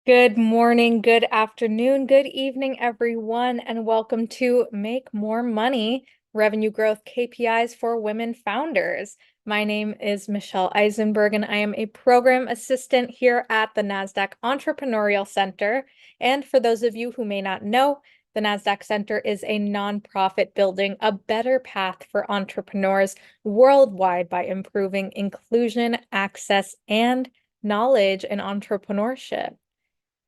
Good morning, good afternoon, good evening, everyone, and welcome to Make More Money, Revenue Growth KPIs for Women Founders. My name is Michelle Eisenberg, and I am a program assistant here at the NASDAQ Entrepreneurial Center. And for those of you who may not know, the NASDAQ Center is a nonprofit building a better path for entrepreneurs worldwide by improving inclusion, access, and knowledge in entrepreneurship.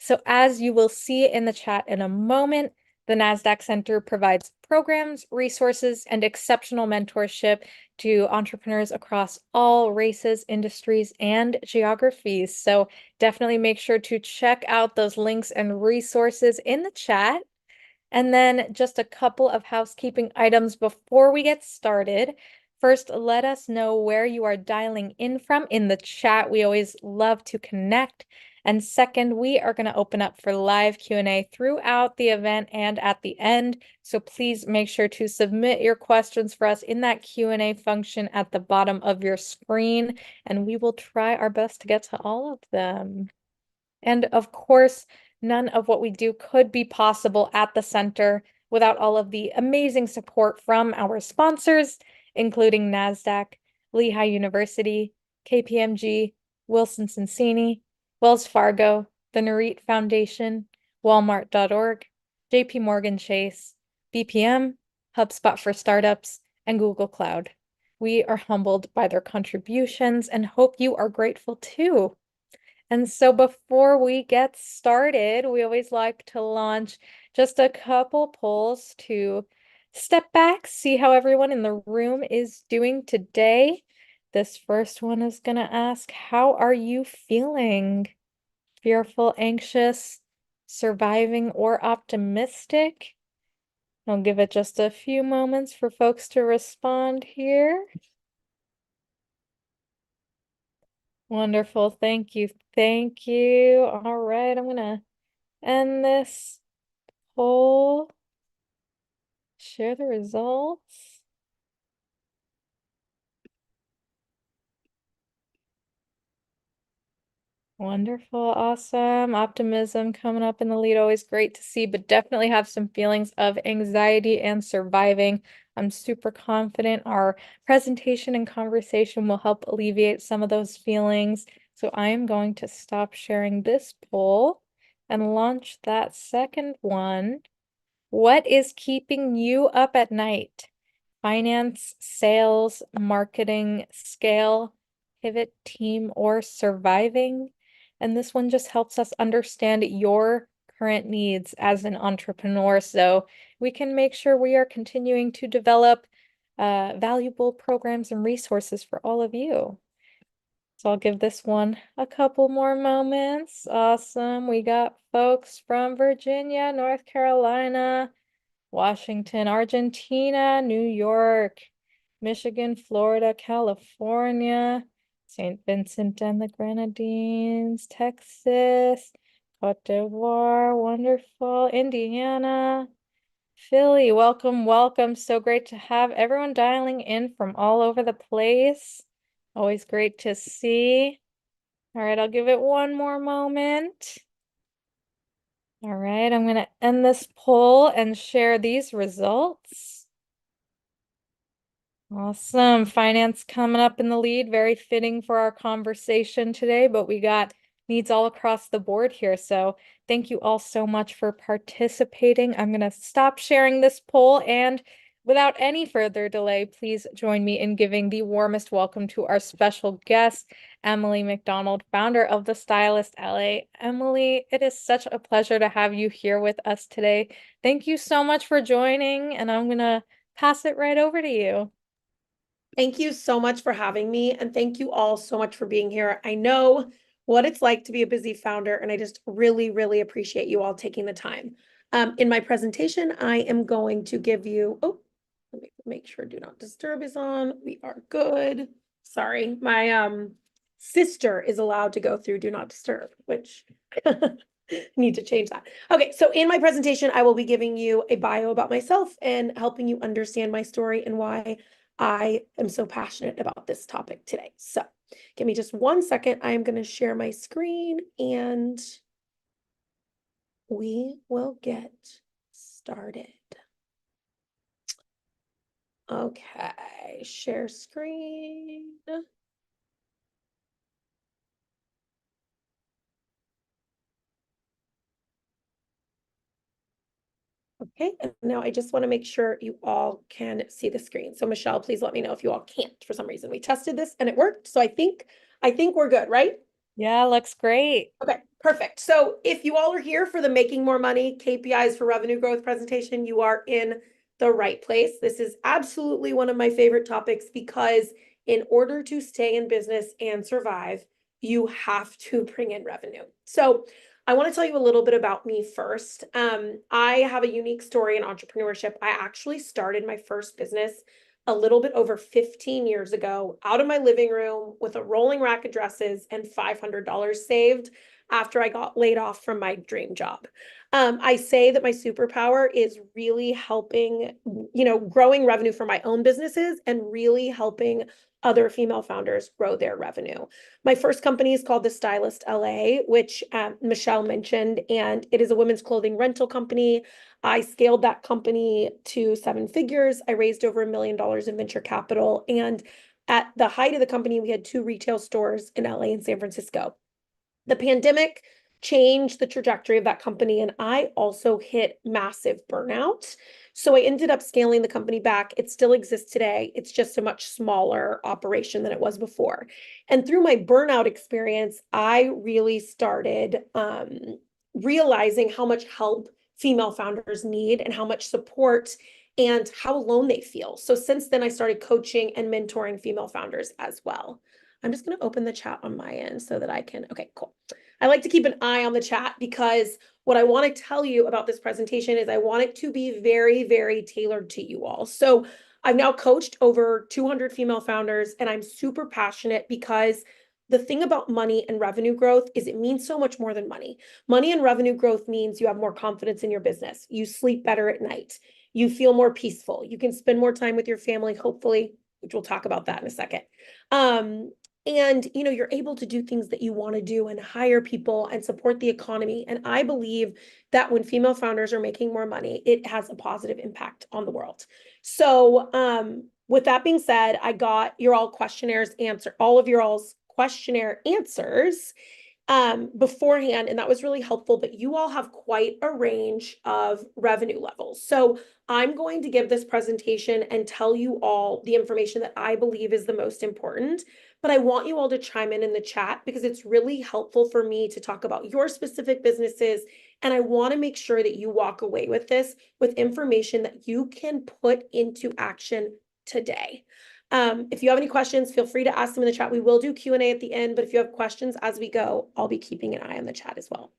So as you will see in the chat in a moment, the NASDAQ Center provides programs, resources, and exceptional mentorship to entrepreneurs across all races, industries, and geographies. So definitely make sure to check out those links and resources in the chat. And then just a couple of housekeeping items before we get started. First, let us know where you are dialing in from in the chat. We always love to connect. And second, we are going to open up for live Q&A throughout the event and at the end. So please make sure to submit your questions for us in that Q&A function at the bottom of your screen, and we will try our best to get to all of them. And of course, none of what we do could be possible at the center without all of the amazing support from our sponsors, including NASDAQ, Lehigh University, KPMG, Wilson Sonsini, Wells Fargo, the Narit Foundation, Walmart.org, JP Morgan Chase, BPM, HubSpot for Startups, and Google Cloud. We are humbled by their contributions and hope you are grateful too. And so before we get started, we always like to launch just a couple polls to step back, see how everyone in the room is doing today. This first one is going to ask, how are you feeling? Fearful, anxious, surviving, or optimistic? I'll give it just a few moments for folks to respond here. Wonderful. Thank you. Thank you. All right, I'm gonna end this poll. Share the results. Wonderful, awesome. Optimism coming up in the lead, always great to see, but definitely have some feelings of anxiety and surviving. I'm super confident our presentation and conversation will help alleviate some of those feelings. So I am going to stop sharing this poll and launch that second one. What is keeping you up at night? Finance, sales, marketing, scale, pivot, team, or surviving? And this one just helps us understand your current needs as an entrepreneur, so we can make sure we are continuing to develop valuable programs and resources for all of you. So I'll give this one a couple more moments. Awesome. We got folks from Virginia, North Carolina, Washington, Argentina, New York, Michigan, Florida, California, St. Vincent and the Grenadines, Texas, Cote d'Ivoire, wonderful, Indiana, Philly, welcome, welcome. So great to have everyone dialing in from all over the place. Always great to see. All right, I'll give it one more moment. All right, I'm going to end this poll and share these results. Awesome. Finance coming up in the lead. Very fitting for our conversation today, but we got needs all across the board here. So thank you all so much for participating. I'm going to stop sharing this poll, and without any further delay, please join me in giving the warmest welcome to our special guest, Emily McDonald, founder of The Stylist LA. Emily, it is such a pleasure to have you here with us today. Thank you so much for joining, and I'm going to pass it right over to you. Thank you so much for having me, and thank you all so much for being here. I know what it's like to be a busy founder, and I just really, really appreciate you all taking the time. In my presentation, I am going to give you, let me make sure Do Not Disturb is on. We are good. Sorry, my sister is allowed to go through Do Not Disturb, which need to change that. Okay, so in my presentation, I will be giving you a bio about myself and helping you understand my story and why I am so passionate about this topic today. So give me just one second. I am going to share my screen and we will get started. Okay, share screen. Okay, and now I just want to make sure you all can see the screen. So Michelle, please let me know if you all can't for some reason. We tested this and it worked. So I think we're good, right? Yeah, looks great. Okay, perfect. So if you all are here for the Making More Money KPIs for Revenue Growth presentation, you are in the right place. This is absolutely one of my favorite topics because in order to stay in business and survive, you have to bring in revenue. So I want to tell you a little bit about me first. I have a unique story in entrepreneurship. I actually started my first business a little bit over 15 years ago out of my living room with a rolling rack of dresses and $500 saved after I got laid off from my dream job. I say that my superpower is really helping, growing revenue for my own businesses and really helping other female founders grow their revenue. My first company is called The Stylist LA, which Michelle mentioned, and it is a women's clothing rental company. I scaled that company to 7 figures. I raised over $1 million in venture capital. And at the height of the company, we had 2 retail stores in LA and San Francisco. The pandemic changed the trajectory of that company, and I also hit massive burnout. So I ended up scaling the company back. It still exists today. It's just a much smaller operation than it was before. And through my burnout experience, I really started realizing how much help female founders need and how much support and how alone they feel. So since then, I started coaching and mentoring female founders as well. I'm just going to open the chat on my end so that I can, okay, cool. I like to keep an eye on the chat because what I want to tell you about this presentation is I want it to be very, very tailored to you all. So I've now coached over 200 female founders, and I'm super passionate because the thing about money and revenue growth is it means so much more than money. Money and revenue growth means you have more confidence in your business. You sleep better at night. You feel more peaceful. You can spend more time with your family, hopefully, which we'll talk about that in a second. And you're able to do things that you want to do and hire people and support the economy. And I believe that when female founders are making more money, it has a positive impact on the world. So with that being said, I got your all questionnaires answer, all of your all's questionnaire answers beforehand, and that was really helpful. But you all have quite a range of revenue levels. So I'm going to give this presentation and tell you all the information that I believe is the most important. But I want you all to chime in the chat because it's really helpful for me to talk about your specific businesses. And I want to make sure that you walk away with this with information that you can put into action today. If you have any questions, feel free to ask them in the chat. We will do Q&A at the end, but if you have questions as we go, I'll be keeping an eye on the chat as well.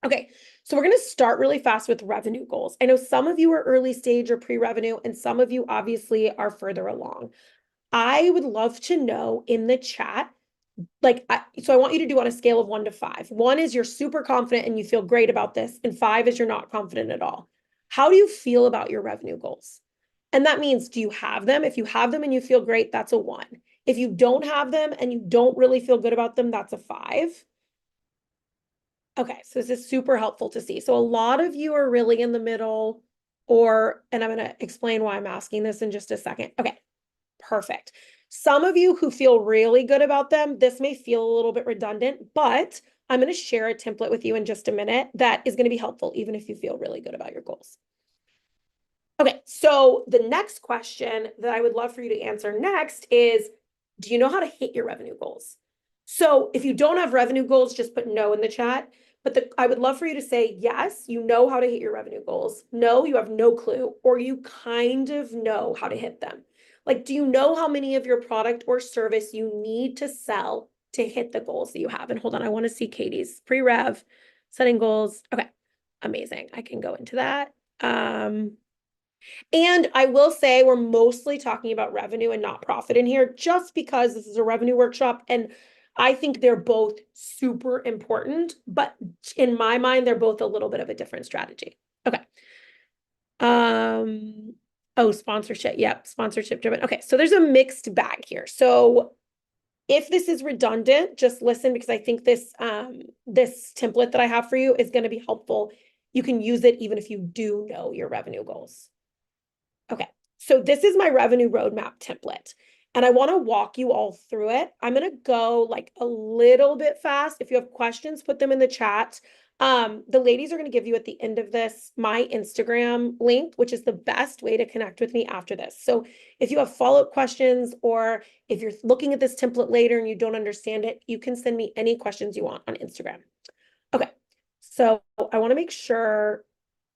Okay, so we're going to start really fast with revenue goals. I know some of you are early stage or pre-revenue, and some of you obviously are further along. I would love to know in the chat, so I want you to do on a scale of 1 to 5. 1 is you're super confident and you feel great about this, and 5 is you're not confident at all. How do you feel about your revenue goals? And that means, do you have them? If you have them and you feel great, that's a 1. If you don't have them and you don't really feel good about them, that's a 5. Okay, so this is super helpful to see. So a lot of you are really in the middle, and I'm going to explain why I'm asking this in just a second. Okay, perfect. Some of you who feel really good about them, this may feel a little bit redundant, but I'm going to share a template with you in just a minute that is going to be helpful, even if you feel really good about your goals. Okay, so the next question that I would love for you to answer next is, do you know how to hit your revenue goals? So if you don't have revenue goals, just put no in the chat. But I would love for you to say, yes, you know how to hit your revenue goals. No, you have no clue, or you kind of know how to hit them. Like, do you know how many of your product or service you need to sell to hit the goals that you have? And hold on, I want to see Katie's pre-rev, setting goals. Okay, amazing. I can go into that. And I will say we're mostly talking about revenue and not profit in here, just because this is a revenue workshop. And I think they're both super important, but in my mind, they're both a little bit of a different strategy. Okay. Oh, sponsorship. Yep. Sponsorship driven. Okay. So there's a mixed bag here. So if this is redundant, just listen, because I think this template that I have for you is going to be helpful you can use it even if you do know your revenue goals. Okay, so this is my revenue roadmap template. And I want to walk you all through it. I'm going to go like a little bit fast. If you have questions, put them in the chat. The ladies are going to give you at the end of this my Instagram link, which is the best way to connect with me after this. So if you have follow-up questions, or if you're looking at this template later and you don't understand it, you can send me any questions you want on Instagram. Okay, so I want to make sure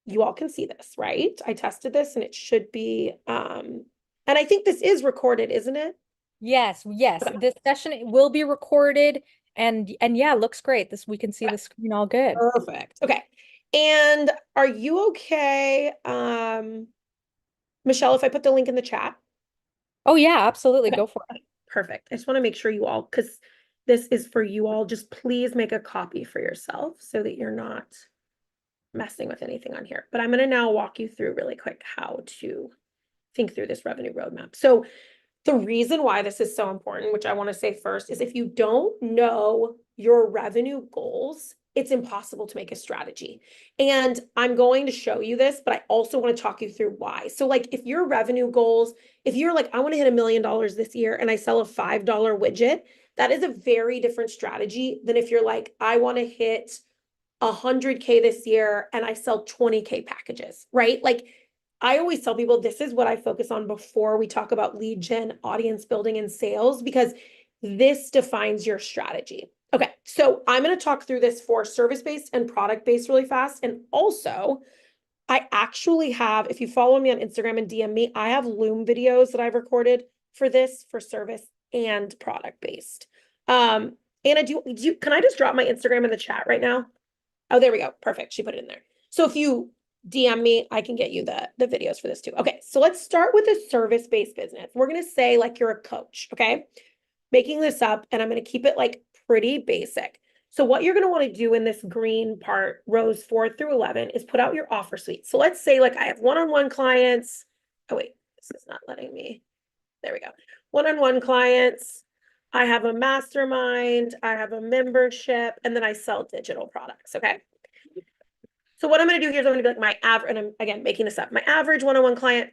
you all can see this, right? I tested this and it should be, and I think this is recorded, isn't it? Yes, yes. Okay. This session will be recorded and yeah, looks great. This we can see Okay. the screen all good. Perfect. Okay. And are you okay, Michelle, if I put the link in the chat? Oh yeah, absolutely. Okay. Go for it. Perfect. I just want to make sure you all, because this is for you all, just please make a copy for yourself so that you're not messing with anything on here. But I'm going to now walk you through really quick how to think through this revenue roadmap. So the reason why this is so important, which I want to say first, is if you don't know your revenue goals, it's impossible to make a strategy. And I'm going to show you this, but I also want to talk you through why. So like if your revenue goals, if you're like, I want to hit $1 million this year and I sell a $5 widget, that is a very different strategy than if you're like, I want to hit 100K this year and I sell 20K packages, right? Like I always tell people this is what I focus on before we talk about lead gen, audience building, and sales, because this defines your strategy. Okay, so I'm going to talk through this for service-based and product-based really fast. And also, I actually have, if you follow me on Instagram and DM me, I have Loom videos that I've recorded for this for service and product-based. Anna, can I just drop my Instagram in the chat right now? Oh, there we go. Perfect. She put it in there. So if you DM me, I can get you the videos for this too. Okay, so let's start with a service-based business. We're going to say like you're a coach, okay? Making this up, and I'm going to keep it like pretty basic. So what you're going to want to do in this green part, rows 4 through 11, is put out your offer suite. So let's say like I have one-on-one clients. Oh wait, this is not letting me. There we go. One-on-one clients. I have a mastermind, I have a membership, and then I sell digital products, okay? So what I'm going to do here is I'm going to be like my average, and I'm again making this up. My average one-on-one client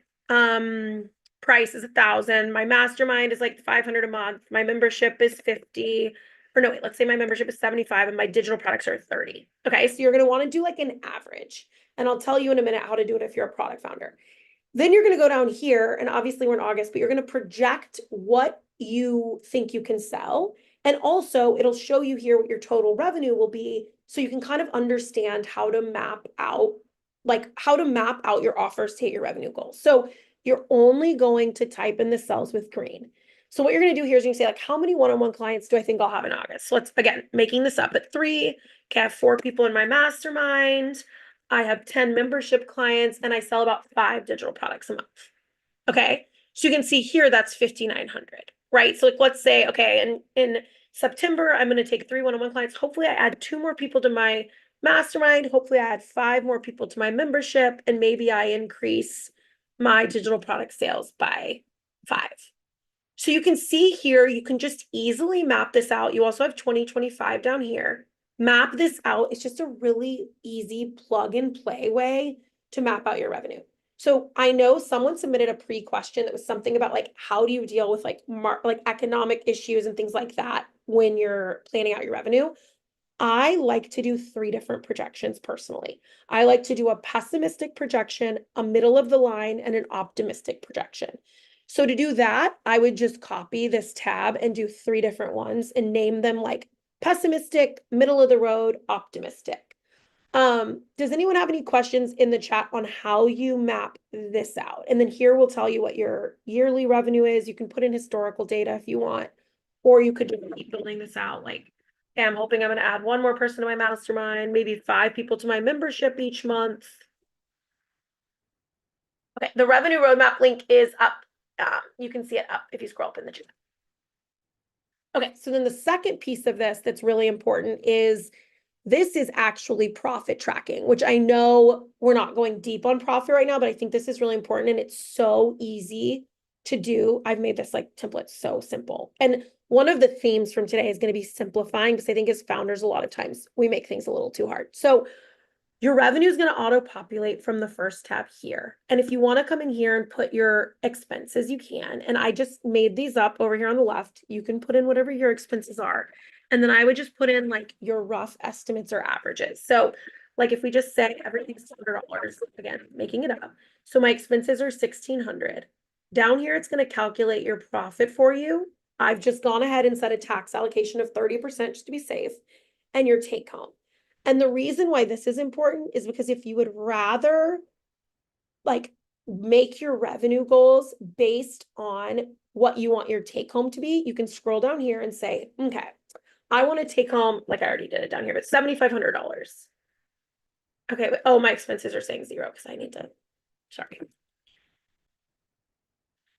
price is 1,000. My mastermind is like 500 a month. My membership is 50. Or no, wait, let's say my membership is 75 and my digital products are 30. Okay, so you're going to want to do like an average. And I'll tell you in a minute how to do it if you're a product founder. Then you're going to go down here, and obviously we're in August, but you're going to project what you think you can sell. And also it'll show you here what your total revenue will be, so you can kind of understand how to map out, like how to map out your offers to hit your revenue goals. So you're only going to type in the cells with green. So what you're going to do here is you can say like, how many one-on-one clients do I think I'll have in August? So let's, again, making this up at 3. Okay, I have 4 people in my mastermind. I have 10 membership clients and I sell about 5 digital products a month. Okay, so you can see here that's 5,900, right? So like, let's say, okay, in September, I'm going to take 3 one-on-one clients. Hopefully I add 2 more people to my mastermind. Hopefully I add 5 more people to my membership, and maybe I increase my digital product sales by 5. So you can see here, you can just easily map this out. You also have 2025 down here. Map this out. It's just a really easy plug and play way to map out your revenue. So I know someone submitted a pre-question that was something about like, how do you deal with like economic issues and things like that when you're planning out your revenue? I like to do 3 different projections personally. I like to do a pessimistic projection, a middle of the line, and an optimistic projection. So to do that, I would just copy this tab and do 3 different ones and name them like pessimistic, middle of the road, optimistic. Does anyone have any questions in the chat on how you map this out? And then here we'll tell you what your yearly revenue is. You can put in historical data if you want, or you could just keep building this out. Like, okay, I'm hoping I'm going to add 1 more person to my mastermind, maybe 5 people to my membership each month. Okay, the revenue roadmap link is up. You can see it up if you scroll up in the chat. Okay, so then the second piece of this that's really important is this is actually profit tracking, which I know we're not going deep on profit right now, but I think this is really important and it's so easy to do. I've made this like template so simple. And one of the themes from today is going to be simplifying, because I think as founders, a lot of times we make things a little too hard. So Your revenue is going to auto-populate from the first tab here. And if you want to come in here and put your expenses, you can. And I just made these up over here on the left. You can put in whatever your expenses are. And then I would just put in like your rough estimates or averages. So like if we just say everything's $100, again, making it up. So my expenses are $1,600. Down here, it's going to calculate your profit for you. I've just gone ahead and set a tax allocation of 30% just to be safe, and your take home. And the reason why this is important is because if you would rather like make your revenue goals based on what you want your take home to be, you can scroll down here and say, okay, I want to take home, like I already did it down here, but $7,500. Okay, but, oh, my expenses are saying zero because I need to, sorry.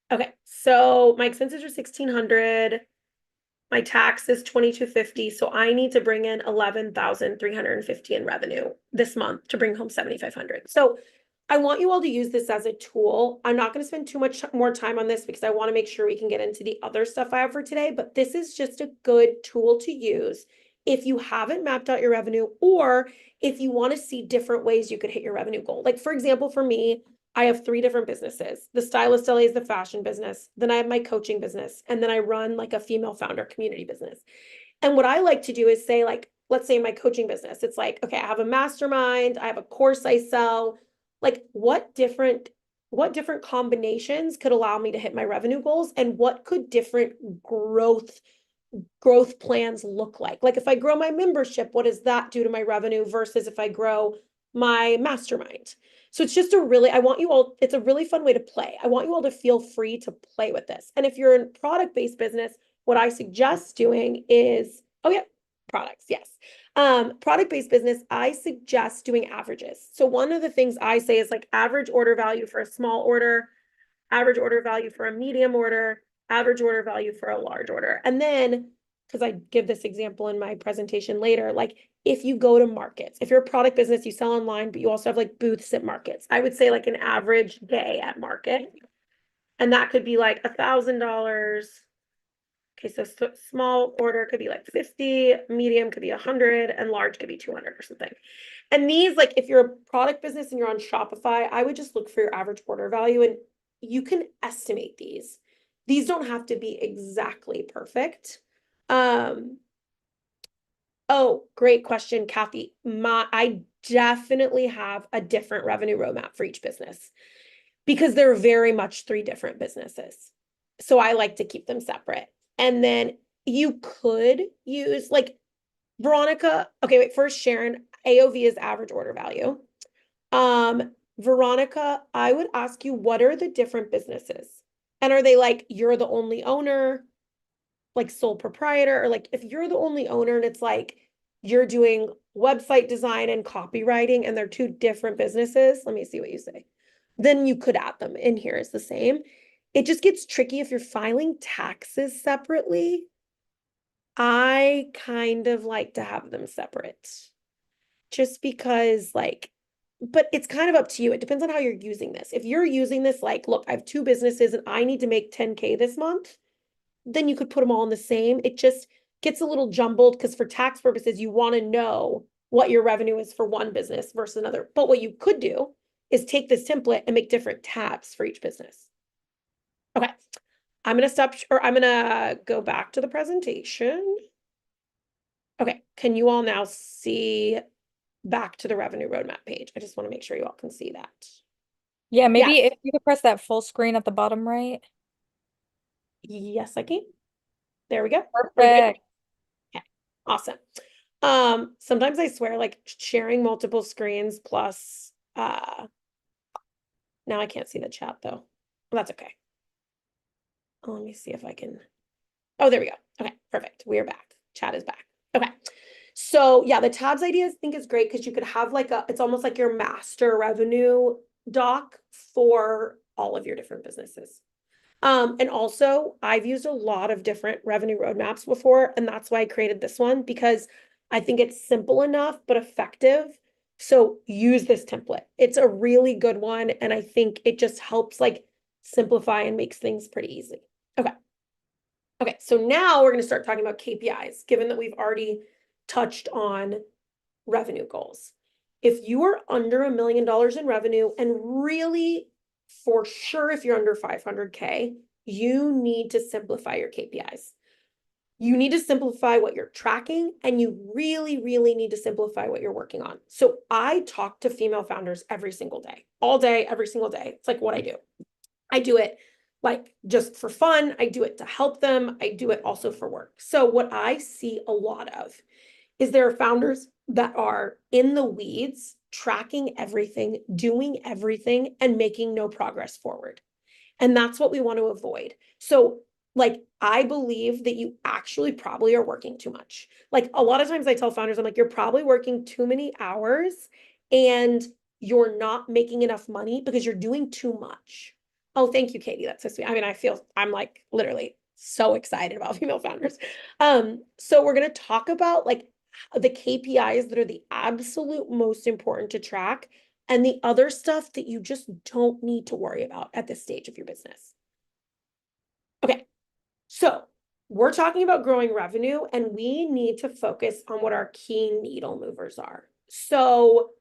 Okay, so my expenses are 1,600. My tax is 2,250, so I need to bring in 11,350 in revenue this month to bring home 7,500. So I want you all to use this as a tool. I'm not going to spend too much more time on this because I want to make sure we can get into the other stuff I have for today, but this is just a good tool to use if you haven't mapped out your revenue, or if you want to see different ways you could hit your revenue goal. Like for example, for me, I have 3 different businesses. The Stylist LA is the fashion business. Then I have my coaching business. And then I run like a female founder community business. And what I like to do is say, like, let's say my coaching business, it's like, okay, I have a mastermind, I have a course I sell. Like what different combinations could allow me to hit my revenue goals, and what could different growth plans look like? Like if I grow my membership, what does that do to my revenue versus if I grow my mastermind? So it's just I want you all, it's a really fun way to play. I want you all to feel free to play with this. And if you're in product-based business, what I suggest doing is, oh yeah, products, yes. Product-based business, I suggest doing averages. So one of the things I say is like average order value for a small order, average order value for a medium order, average order value for a large order. And then, because I give this example in my presentation later, like if you go to markets, if you're a product business, you sell online, but you also have like booths at markets, I would say like an average day at market. And that could be like $1,000. Okay, so small order could be like 50, medium could be 100, and large could be 200 or something. And these, like if you're a product business and you're on Shopify, I would just look for your average order value, and you can estimate these. These don't have to be exactly perfect. Oh, great question, Kathy. I definitely have a different revenue roadmap for each business because they're very much 3 different businesses. So I like to keep them separate. And then you could use like Veronica. Okay, wait, first Sharon, AOV is average order value. Veronica, I would ask you, what are the different businesses? And are they like you're the only owner, like sole proprietor, or like if you're the only owner and it's like you're doing website design and copywriting and they're 2 different businesses, let me see what you say. Then you could add them in here as the same. It just gets tricky if you're filing taxes separately. I kind of like to have them separate just because like, but it's kind of up to you. It depends on how you're using this. If you're using this like, look, I have 2 businesses and I need to make 10K this month, then you could put them all in the same. It just gets a little jumbled because for tax purposes, you want to know what your revenue is for one business versus another. But what you could do is take this template and make different tabs for each business. Okay, I'm going to stop, or I'm going to go back to the presentation. Okay, can you all now see back to the revenue roadmap page? I just want to make sure you all can see that. Yeah, maybe Yes, if you could press that full screen at the bottom right. yes, I can. There we go. Are we good? Perfect. Okay, awesome. Sometimes I swear like sharing multiple screens plus now I can't see the chat though. Well, that's okay. Let me see if I can. Oh, there we go. Okay, perfect. We are back. Chat is back. Okay. So yeah, the tabs idea I think is great because you could have like it's almost like your master revenue doc for all of your different businesses. And also I've used a lot of different revenue roadmaps before, and that's why I created this one, because I think it's simple enough but effective. So use this template. It's a really good one, and I think it just helps like simplify and makes things pretty easy. Okay. Okay, so now we're going to start talking about KPIs, given that we've already touched on revenue goals. If you are under $1 million in revenue, and really for sure, if you're under 500K, you need to simplify your KPIs. You need to simplify what you're tracking, and you really, really need to simplify what you're working on. So I talk to female founders every single day, all day, every single day. It's like what I do. I do it like just for fun. I do it to help them. I do it also for work. So what I see a lot of is there are founders that are in the weeds, tracking everything, doing everything, and making no progress forward. And that's what we want to avoid. So, like, I believe that you actually probably are working too much. Like, a lot of times I tell founders, I'm like, you're probably working too many hours and you're not making enough money because you're doing too much. Oh, thank you, Katie. That's so sweet. I mean, I'm like literally so excited about female founders. So we're going to talk about like the KPIs that are the absolute most important to track and the other stuff that you just don't need to worry about at this stage of your business. Okay, so we're talking about growing revenue, and we need to focus on what our key needle movers are. So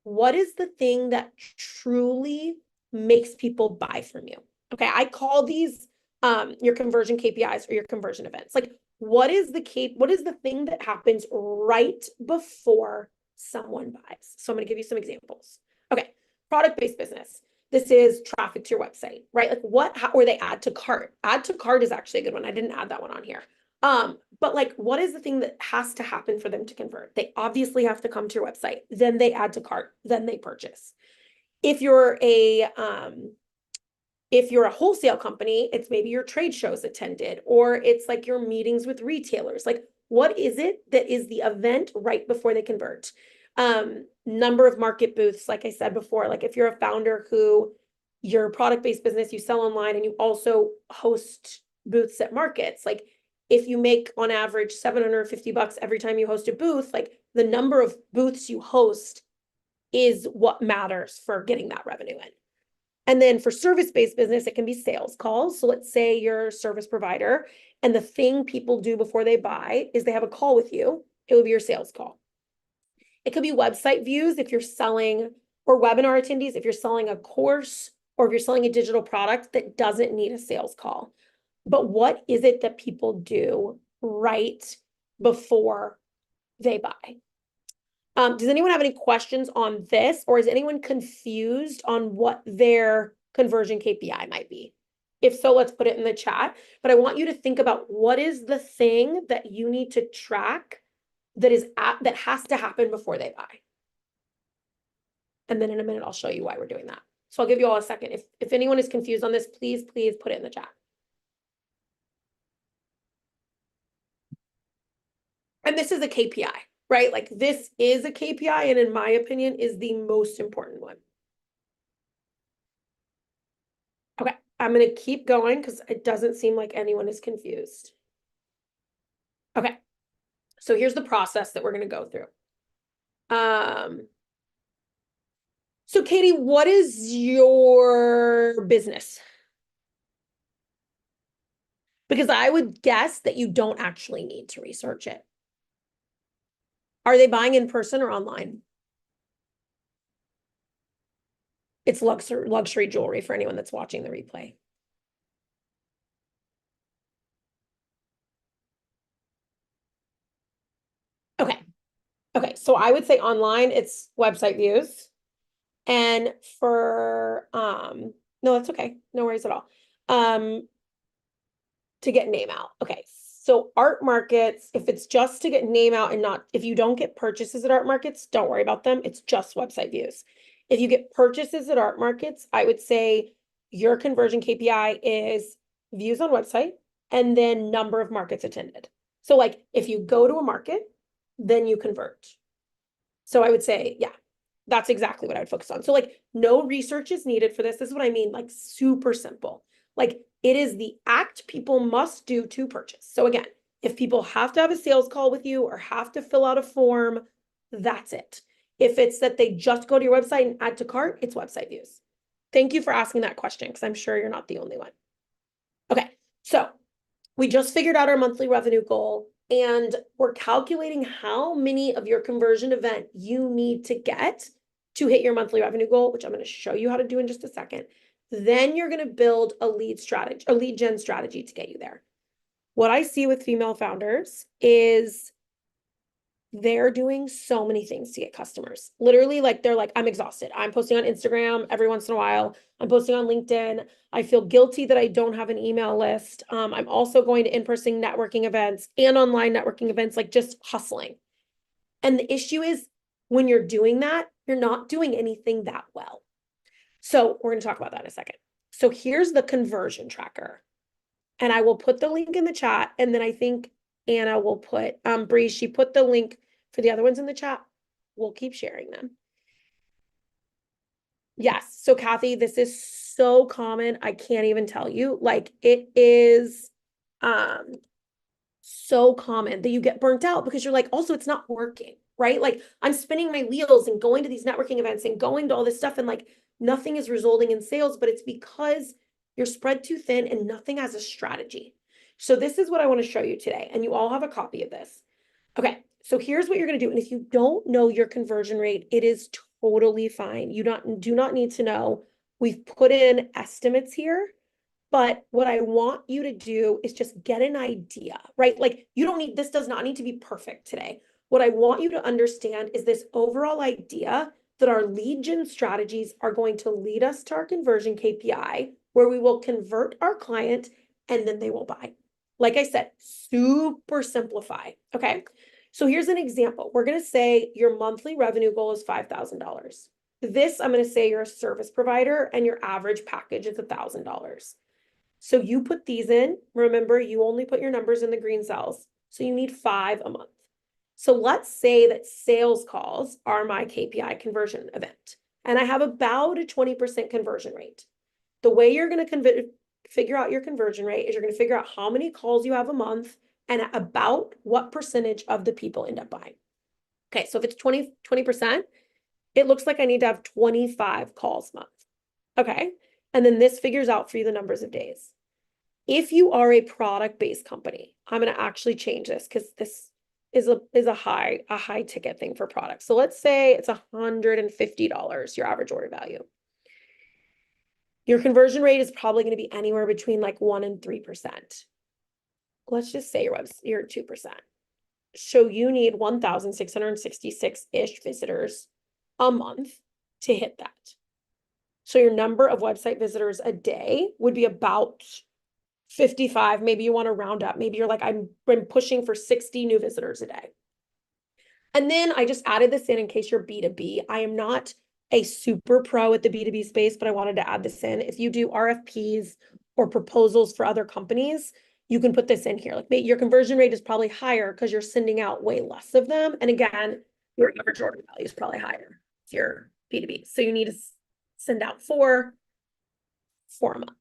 what is the thing that truly makes people buy from you? Okay, I call these your conversion KPIs or your conversion events. Like, what is the thing that happens right before someone buys? So I'm going to give you some examples. Okay, product-based business. This is traffic to your website, right? Like or they add to cart. Add to cart is actually a good one. I didn't add that one on here. But like, what is the thing that has to happen for them to convert? They obviously have to come to your website, then they add to cart, then they purchase. If you're a wholesale company, it's maybe your trade shows attended, or it's like your meetings with retailers. Like, what is it that is the event right before they convert? Number of market booths, like I said before, like if you're a founder who you're a product-based business, you sell online and you also host booths at markets, like if you make on average $750 every time you host a booth, like the number of booths you host is what matters for getting that revenue in. And then for service-based business, it can be sales calls. So let's say you're a service provider and the thing people do before they buy is they have a call with you. It would be your sales call. It could be website views if you're selling, or webinar attendees if you're selling a course or if you're selling a digital product that doesn't need a sales call. But what is it that people do right before they buy? Does anyone have any questions on this, or is anyone confused on what their conversion KPI might be? If so, let's put it in the chat. But I want you to think about what is the thing that you need to track that has to happen before they buy. And then in a minute, I'll show you why we're doing that. So I'll give you all a second. If anyone is confused on this, please put it in the chat. And this is a KPI, right? Like this is a KPI, and in my opinion, is the most important one. Okay, I'm going to keep going because it doesn't seem like anyone is confused. Okay, so here's the process that we're going to go through. So Katie, what is your business? Because I would guess that you don't actually need to research it. Are they buying in person or online? It's luxury jewelry for anyone that's watching the replay. Okay. Okay, so I would say online, it's website views. And for, no, that's okay. No worries at all. To get name out. Okay, so art markets, if it's just to get name out and not, if you don't get purchases at art markets, don't worry about them. It's just website views. If you get purchases at art markets, I would say your conversion KPI is views on website and then number of markets attended. So like if you go to a market, then you convert. So I would say, yeah, that's exactly what I would focus on. So like no research is needed for this. This is what I mean, like super simple. Like it is the act people must do to purchase. So again, if people have to have a sales call with you or have to fill out a form, that's it. If it's that they just go to your website and add to cart, it's website views. Thank you for asking that question because I'm sure you're not the only one. Okay, so we just figured out our monthly revenue goal and we're calculating how many of your conversion event you need to get to hit your monthly revenue goal, which I'm going to show you how to do in just a second. Then you're going to build a lead strategy, a lead gen strategy to get you there. What I see with female founders is they're doing so many things to get customers. Literally, like they're like, I'm exhausted. I'm posting on Instagram every once in a while. I'm posting on LinkedIn. I feel guilty that I don't have an email list. I'm also going to in-person networking events and online networking events, like just hustling. And the issue is when you're doing that, you're not doing anything that well. So we're going to talk about that in a second. So here's the conversion tracker. And I will put the link in the chat. And then I think Anna will put, Bree, she put the link for the other ones in the chat. We'll keep sharing them. Yes. So Kathy, this is so common. I can't even tell you. Like it is so common that you get burnt out because you're like, also it's not working, right? Like I'm spinning my wheels and going to these networking events and going to all this stuff and like nothing is resulting in sales, but it's because you're spread too thin and nothing has a strategy. So this is what I want to show you today. And you all have a copy of this. Okay, so here's what you're going to do. And if you don't know your conversion rate, it is totally fine. You do not need to know. We've put in estimates here, but what I want you to do is just get an idea, right? Like you don't need, this does not need to be perfect today. What I want you to understand is this overall idea that our lead gen strategies are going to lead us to our conversion KPI, where we will convert our client and then they will buy. Like I said, super simplify, okay? So here's an example. We're going to say your monthly revenue goal is $5,000. This, I'm going to say you're a service provider and your average package is $1,000. So you put these in. Remember, you only put your numbers in the green cells. So you need 5 a month. So let's say that sales calls are my KPI conversion event. And I have about a 20% conversion rate. The way you're going to figure out your conversion rate is you're going to figure out how many calls you have a month and about what percentage of the people end up buying. Okay, so if it's 20%, it looks like I need to have 25 calls a month. Okay, and then this figures out for you the numbers of days. If you are a product-based company, I'm going to actually change this because this is a high ticket thing for products. So let's say it's $150, your average order value. Your conversion rate is probably going to be anywhere between like 1% and 3%. Let's just say you're 2%. So you need 1,666-ish visitors a month to hit that. So your number of website visitors a day would be about 55. Maybe you want to round up. Maybe you're like, I'm pushing for 60 new visitors a day. And then I just added this in case you're B2B. I am not a super pro at the B2B space, but I wanted to add this in. If you do RFPs or proposals for other companies, you can put this in here. Like your conversion rate is probably higher because you're sending out way less of them. And again, your average order value is probably higher if you're B2B. So you need to send out four a month.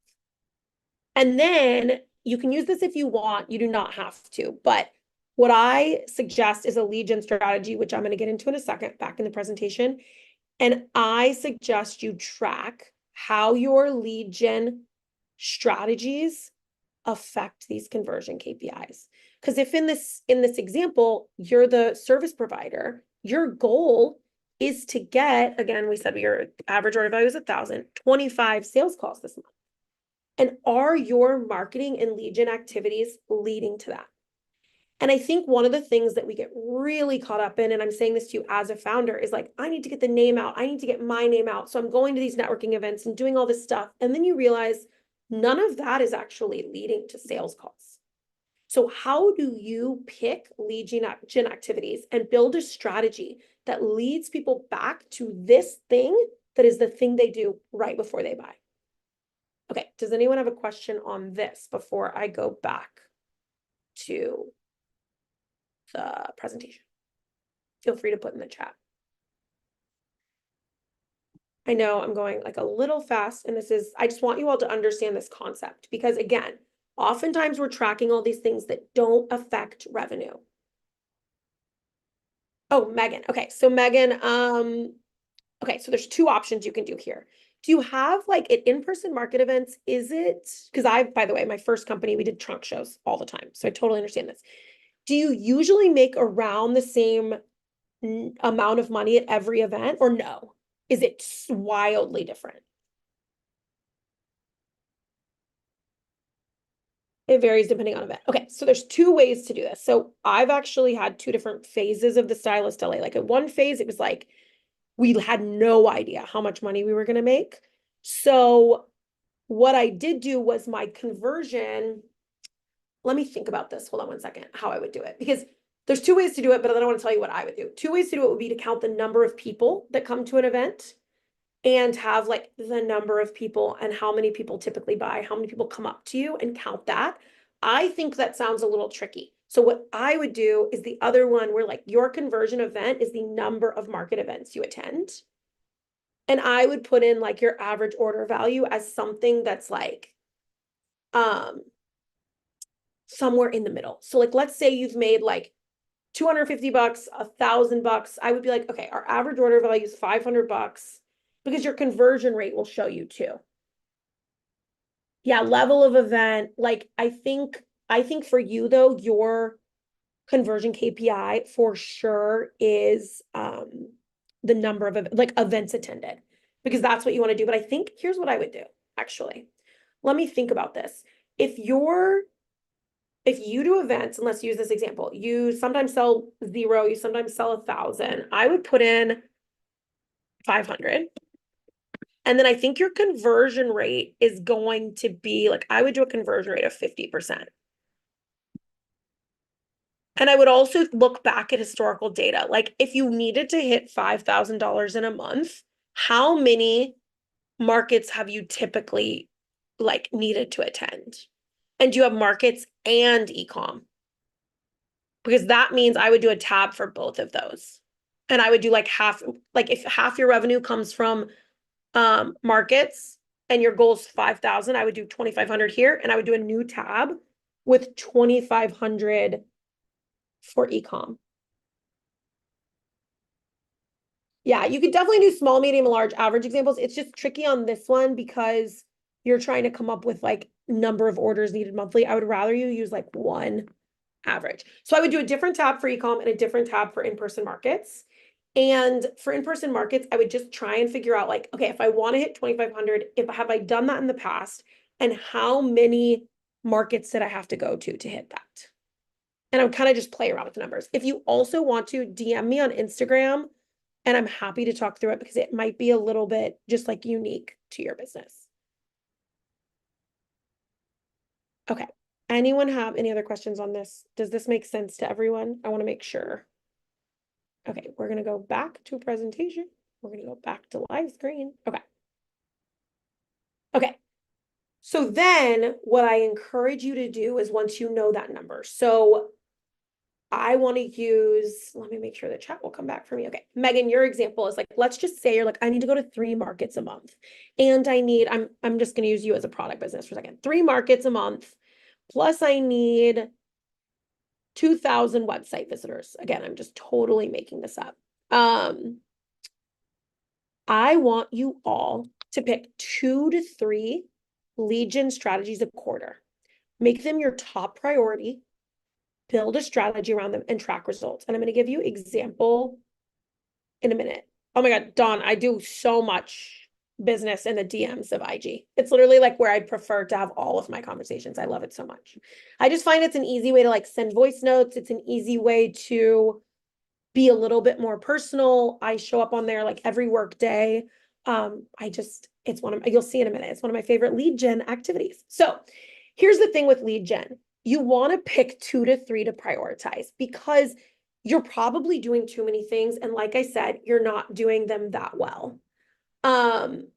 And then you can use this if you want. You do not have to. But what I suggest is a lead gen strategy, which I'm going to get into in a second back in the presentation. And I suggest you track how your lead gen strategies affect these conversion KPIs. Because if in this example, you're the service provider, your goal is to get, again, we said your average order value is 1,000, 25 sales calls this month. And are your marketing and lead gen activities leading to that? And I think one of the things that we get really caught up in, and I'm saying this to you as a founder, is like, I need to get the name out. I need to get my name out. So I'm going to these networking events and doing all this stuff. And then you realize none of that is actually leading to sales calls. So how do you pick lead gen activities and build a strategy that leads people back to this thing that is the thing they do right before they buy? Okay, does anyone have a question on this before I go back to the presentation? Feel free to put in the chat. I know I'm going like a little fast, and I just want you all to understand this concept because again, oftentimes we're tracking all these things that don't affect revenue. Oh, Megan. Okay, so Megan, okay, so there's 2 options you can do here. Do you have like at in-person market events? Is it, because by the way, my first company, we did trunk shows all the time. So I totally understand this. do you usually make around the same amount of money at every event, or no? Is it wildly different? It varies depending on event. Okay, so there's two ways to do this. So I've actually had two different phases of the stylist LA. Like at one phase, it was like we had no idea how much money we were going to make. So what I did do was my conversion. Let me think about this. Hold on one second, how I would do it. Because there's two ways to do it, but then I want to tell you what I would do. Two ways to do it would be to count the number of people that come to an event and have like the number of people and how many people typically buy, how many people come up to you, and count that. I think that sounds a little tricky. So what I would do is the other one where like your conversion event is the number of market events you attend. And I would put in like your average order value as something that's like somewhere in the middle. So like let's say you've made like $250, $1,000. I would be like, okay, our average order value is $500 because your conversion rate will show you too. Yeah, level of event. Like I think for you though, your conversion KPI for sure is the number of like events attended, because that's what you want to do. But I think here's what I would do, actually. Let me think about this. If you do events, and let's use this example, you sometimes sell 0, you sometimes sell 1,000. I would put in 500. And then I think your conversion rate is going to be like, I would do a conversion rate of 50%. And I would also look back at historical data. Like if you needed to hit $5,000 in a month, how many markets have you typically like needed to attend? And do you have markets and e-com? Because that means I would do a tab for both of those. And I would do like half, like if half your revenue comes from markets and your goal is 5,000, I would do 2,500 here, and I would do a new tab with 2,500 for ecom. Yeah, you could definitely do small, medium, and large average examples. It's just tricky on this one because you're trying to come up with like number of orders needed monthly. I would rather you use like one average. So I would do a different tab for ecom and a different tab for in-person markets. And for in-person markets, I would just try and figure out like, okay, if I want to hit 2,500, have I done that in the past? And how many markets did I have to go to hit that? And I would kind of just play around with the numbers. If you also want to DM me on Instagram, and I'm happy to talk through it because it might be a little bit just like unique to your business. Okay. Anyone have any other questions on this? Does this make sense to everyone? I want to make sure. Okay, we're going to go back to a presentation. We're going to go back to live screen. Okay. Okay. So then what I encourage you to do is once you know that number. So I want to use, let me make sure the chat will come back for me. Okay. Megan, your example is like, let's just say you're like, I need to go to 3 markets a month. And I'm just going to use you as a product business for a second. 3 markets a month. Plus I need 2,000 website visitors. Again, I'm just totally making this up. I want you all to pick 2 to 3 lead gen strategies a quarter. Make them your top priority, build a strategy around them, and track results. And I'm going to give you example in a minute. Oh my God, Dawn, I do so much business in the DMs of IG. It's literally like where I'd prefer to have all of my conversations. I love it so much. I just find it's an easy way to like send voice notes. It's an easy way to be a little bit more personal. I show up on there like every work day. It's one of, you'll see in a minute, it's one of my favorite lead gen activities. So here's the thing with lead gen. You want to pick 2 to 3 to prioritize because you're probably doing too many things. And like I said, you're not doing them that well.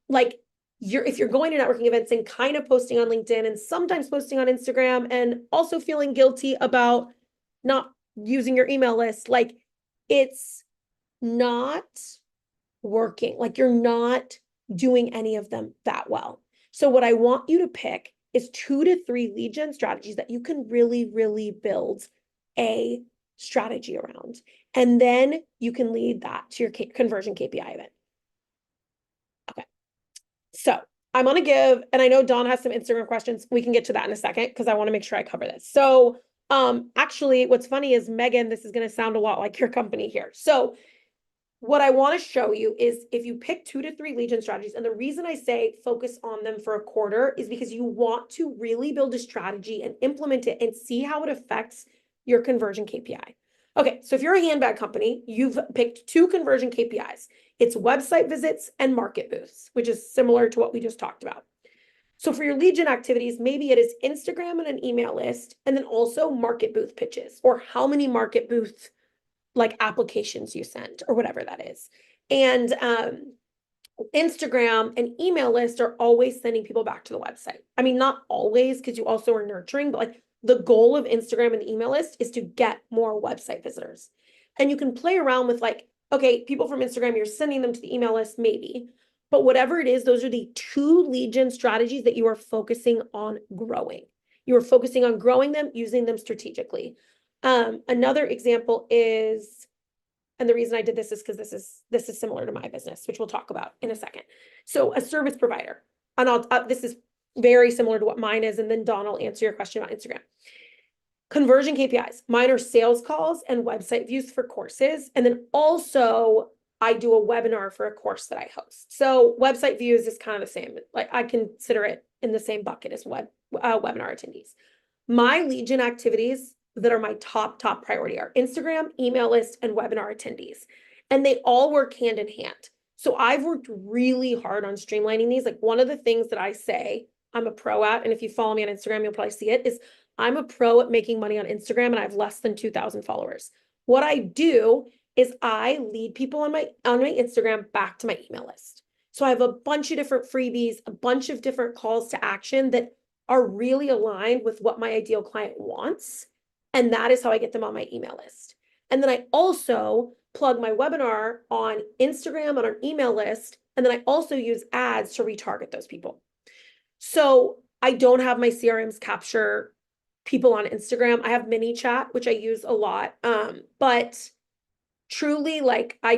Like if you're going to networking events and kind of posting on LinkedIn and sometimes posting on Instagram and also feeling guilty about not using your email list, like it's not working. Like you're not doing any of them that well. So what I want you to pick is 2 to 3 lead gen strategies that you can really, really build a strategy around. And then you can lead that to your conversion KPI event. Okay. So I'm going to give, and I know Dawn has some Instagram questions. We can get to that in a second because I want to make sure I cover this. So Actually, what's funny is Megan, this is going to sound a lot like your company here. So what I want to show you is if you pick 2 to 3 lead gen strategies, and the reason I say focus on them for a quarter is because you want to really build a strategy and implement it and see how it affects your conversion KPI. Okay, so if you're a handbag company, you've picked 2 conversion KPIs. It's website visits and market booths, which is similar to what we just talked about. So for your lead gen activities, maybe it is Instagram and an email list, and then also market booth pitches, or how many market booth like applications you send, or whatever that is. And Instagram and email list are always sending people back to the website. I mean, not always, because you also are nurturing, but like the goal of Instagram and the email list is to get more website visitors. And you can play around with like, okay, people from Instagram, you're sending them to the email list, maybe. But whatever it is, those are the 2 lead gen strategies that you are focusing on growing. You are focusing on growing them, using them strategically. Another example is, and the reason I did this is because this is similar to my business, which we'll talk about in a second. So a service provider, and this is very similar to what mine is, and then Dawn will answer your question about Instagram. Conversion KPIs. Mine are sales calls and website views for courses, and then also I do a webinar for a course that I host. So website views is kind of the same. Like I consider it in the same bucket as webinar attendees. My lead gen activities that are my top priority are Instagram, email list, and webinar attendees. And they all work hand in hand. So I've worked really hard on streamlining these. Like one of the things that I say I'm a pro at, and if you follow me on Instagram, you'll probably see it, is I'm a pro at making money on Instagram and I have less than 2,000 followers. What I do is I lead people on my Instagram back to my email list. So I have a bunch of different freebies, a bunch of different calls to action that are really aligned with what my ideal client wants. And that is how I get them on my email list. And then I also plug my webinar on Instagram on our email list. And then I also use ads to retarget those people. So I don't have my CRMs capture people on Instagram. I have mini chat, which I use a lot. But truly, like I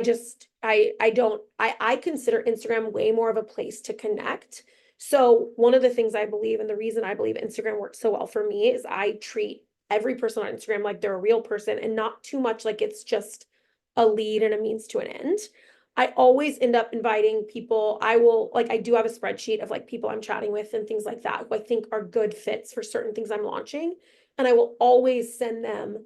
consider Instagram way more of a place to connect. So one of the things I believe, and the reason I believe Instagram works so well for me, is I treat every person on Instagram like they're a real person and not too much like it's just a lead and a means to an end. I always end up inviting people. I do have a spreadsheet of like people I'm chatting with and things like that, who I think are good fits for certain things I'm launching. And I will always send them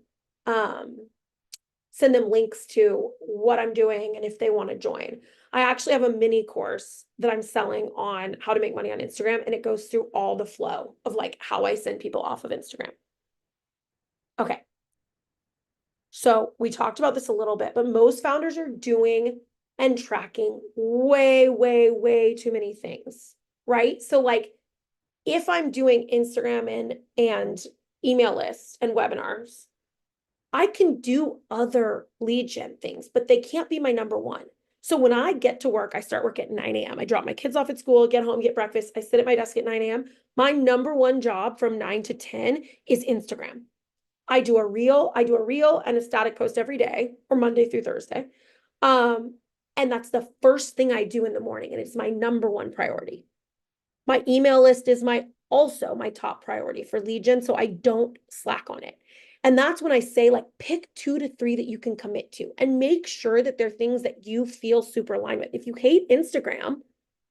links to what I'm doing and if they want to join. I actually have a mini course that I'm selling on how to make money on Instagram, and it goes through all the flow of like how I send people off of Instagram. Okay. So we talked about this a little bit, but most founders are doing and tracking way, way, way too many things, right? So like if I'm doing Instagram and email lists and webinars, I can do other lead gen things, but they can't be my number one. So when I get to work, I start work at 9 a.m. I drop my kids off at school, get home, get breakfast. I sit at my desk at 9 a.m. My number one job from 9 to 10 is Instagram. I do a reel and a static post every day, or Monday through Thursday. And that's the first thing I do in the morning, and it's my number one priority. My email list is also my top priority for lead gen, so I don't slack on it. And that's when I say like pick 2 to 3 that you can commit to and make sure that they're things that you feel super aligned with. If you hate Instagram,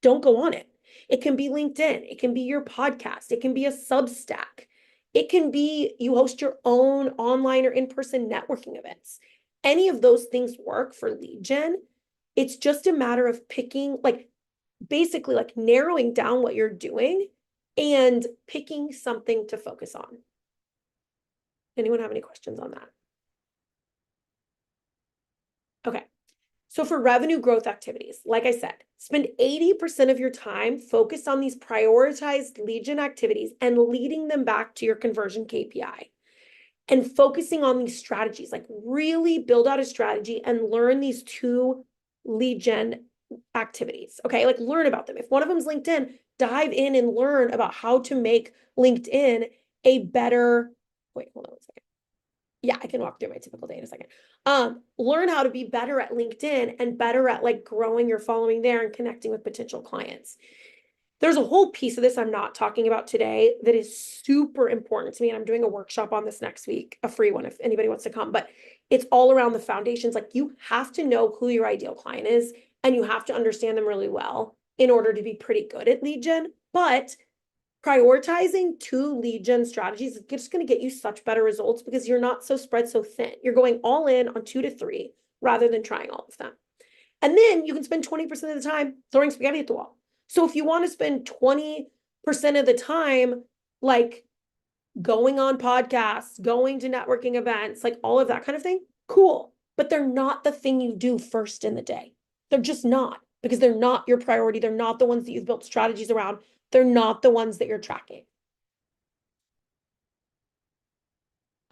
don't go on it. It can be LinkedIn, it can be your podcast, it can be a Substack. It can be you host your own online or in-person networking events. Any of those things work for lead gen. It's just a matter of picking, like basically like narrowing down what you're doing and picking something to focus on. Anyone have any questions on that? Okay. So for revenue growth activities, like I said, spend 80% of your time focused on these prioritized lead gen activities and leading them back to your conversion KPI. And focusing on these strategies, like really build out a strategy and learn these 2 lead gen activities. Okay, like learn about them. If one of them is LinkedIn, dive in and learn about how to make LinkedIn a better, wait, hold on one second. Yeah, I can walk through my typical day in a second. Learn how to be better at LinkedIn and better at like growing your following there and connecting with potential clients. There's a whole piece of this I'm not talking about today that is super important to me. And I'm doing a workshop on this next week, a free one if anybody wants to come. But it's all around the foundations. Like you have to know who your ideal client is and you have to understand them really well in order to be pretty good at lead gen. But prioritizing 2 lead gen strategies is just going to get you such better results because you're not so spread so thin. You're going all in on 2 to 3 rather than trying all of them. And then you can spend 20% of the time throwing spaghetti at the wall. So if you want to spend 20% of the time, like going on podcasts, going to networking events, like all of that kind of thing, cool. But they're not the thing you do first in the day. They're just not because they're not your priority. They're not the ones that you've built strategies around. They're not the ones that you're tracking.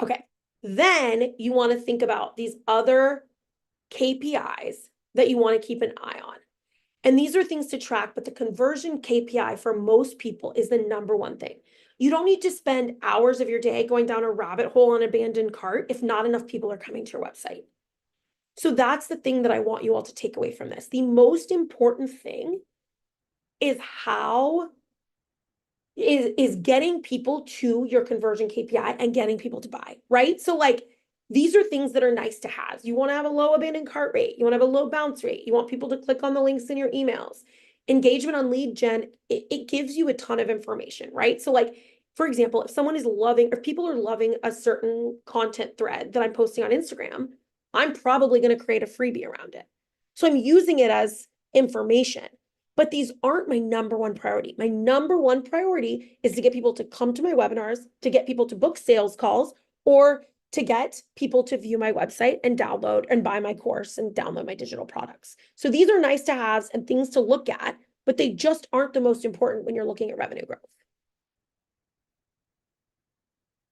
Okay. Then you want to think about these other KPIs that you want to keep an eye on. And these are things to track, but the conversion KPI for most people is the #1 thing. You don't need to spend hours of your day going down a rabbit hole on an abandoned cart if not enough people are coming to your website. So that's the thing that I want you all to take away from this. The most important thing is how is getting people to your conversion KPI and getting people to buy, right? So like these are things that are nice to have. You want to have a low abandoned cart rate. You want to have a low bounce rate. You want people to click on the links in your emails. Engagement on lead gen, it gives you a ton of information, right? So like, for example, if someone is loving, if people are loving a certain content thread that I'm posting on Instagram, I'm probably going to create a freebie around it. So I'm using it as information. But these aren't my #1 priority. My #1 priority is to get people to come to my webinars, to get people to book sales calls, or to get people to view my website and download and buy my course and download my digital products. So these are nice to haves and things to look at, but they just aren't the most important when you're looking at revenue growth.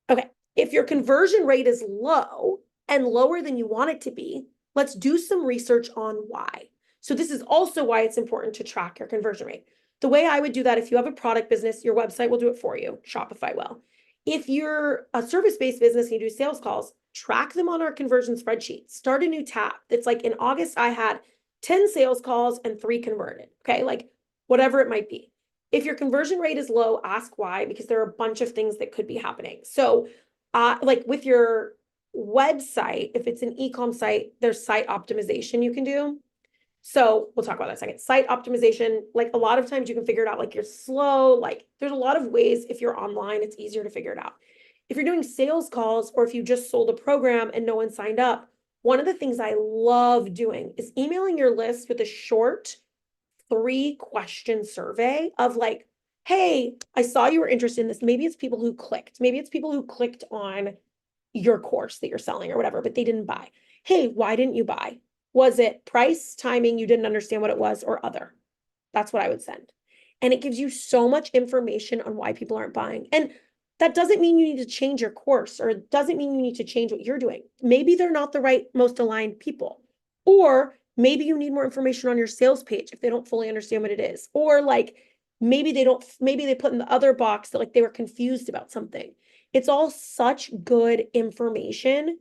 Okay, if your conversion rate is low and lower than you want it to be, let's do some research on why. So this is also why it's important to track your conversion rate. The way I would do that, if you have a product business, your website will do it for you. Shopify will. If you're a service-based business and you do sales calls, track them on our conversion spreadsheet. Start a new tab. That's like in August, I had 10 sales calls and 3 converted. Okay, like whatever it might be. If your conversion rate is low, ask why, because there are a bunch of things that could be happening. So like with your website, if it's an e-com site, there's site optimization you can do. So we'll talk about that in a second. Site optimization, like a lot of times you can figure it out like you're slow, like there's a lot of ways if you're online, it's easier to figure it out. If you're doing sales calls or if you just sold a program and no one signed up, one of the things I love doing is emailing your list with a short 3-question survey of like, hey, I saw you were interested in this. Maybe it's people who clicked. Maybe it's people who clicked on your course that you're selling or whatever, but they didn't buy. Hey, why didn't you buy? Was it price, timing, you didn't understand what it was, or other? That's what I would send. And it gives you so much information on why people aren't buying. And that doesn't mean you need to change your course, or it doesn't mean you need to change what you're doing. Maybe they're not the right, most aligned people. Or maybe you need more information on your sales page if they don't fully understand what it is. Or like maybe they put in the other box that like they were confused about something. It's all such good information